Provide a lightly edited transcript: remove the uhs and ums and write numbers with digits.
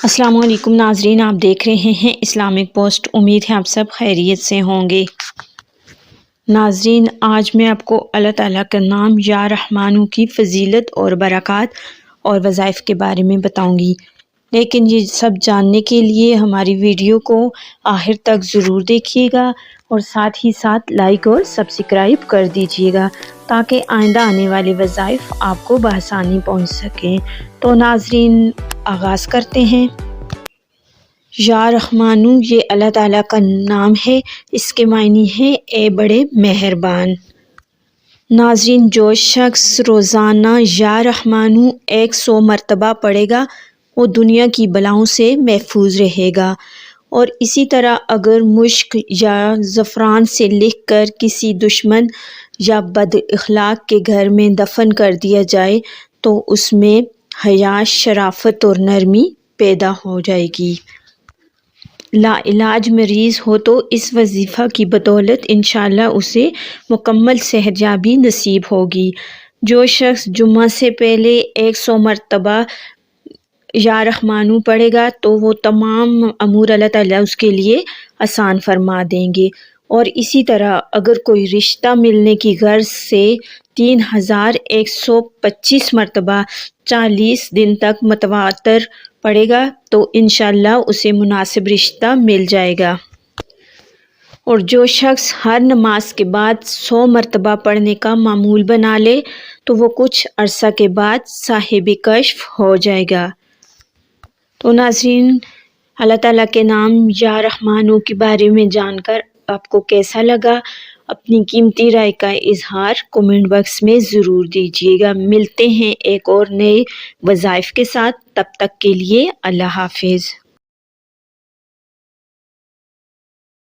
السلام علیکم ناظرین، آپ دیکھ رہے ہیں اسلامک پوسٹ۔ امید ہے آپ سب خیریت سے ہوں گے۔ ناظرین، آج میں آپ کو اللہ تعالیٰ کا نام یا رحمانو کی فضیلت اور برکات اور وظائف کے بارے میں بتاؤں گی، لیکن یہ سب جاننے کے لیے ہماری ویڈیو کو آخر تک ضرور دیکھیے گا اور ساتھ ہی ساتھ لائک اور سبسکرائب کر دیجیے گا تاکہ آئندہ آنے والے وظائف آپ کو بآسانی پہنچ سکیں۔ تو ناظرین، آغاز کرتے ہیں۔ یا رحمانو یہ اللہ تعالیٰ کا نام ہے، اس کے معنی ہے اے بڑے مہربان۔ ناظرین، جو شخص روزانہ یا رحمانو 100 مرتبہ پڑھے گا وہ دنیا کی بلاؤں سے محفوظ رہے گا، اور اسی طرح اگر مشک یا زعفران سے لکھ کر کسی دشمن یا بد اخلاق کے گھر میں دفن کر دیا جائے تو اس میں حیا، شرافت اور نرمی پیدا ہو جائے گی۔ لا علاج مریض ہو تو اس وظیفہ کی بدولت انشاءاللہ اسے مکمل صحتیابی نصیب ہوگی۔ جو شخص جمعہ سے پہلے 100 مرتبہ یا رحمانو پڑھے گا تو وہ تمام امور اللہ تعالیٰ اس کے لیے آسان فرما دیں گے، اور اسی طرح اگر کوئی رشتہ ملنے کی غرض سے 3125 مرتبہ 40 دن تک متواتر پڑھے گا تو انشاءاللہ اسے مناسب رشتہ مل جائے گا۔ اور جو شخص ہر نماز کے بعد 100 مرتبہ پڑھنے کا معمول بنا لے تو وہ کچھ عرصہ کے بعد صاحب کشف ہو جائے گا۔ تو ناظرین، اللہ تعالیٰ کے نام یا رحمانو کے بارے میں جان کر آپ کو کیسا لگا؟ اپنی قیمتی رائے کا اظہار کمنٹ باکس میں ضرور دیجیے گا۔ ملتے ہیں ایک اور نئے وظائف کے ساتھ، تب تک کے لیے اللہ حافظ۔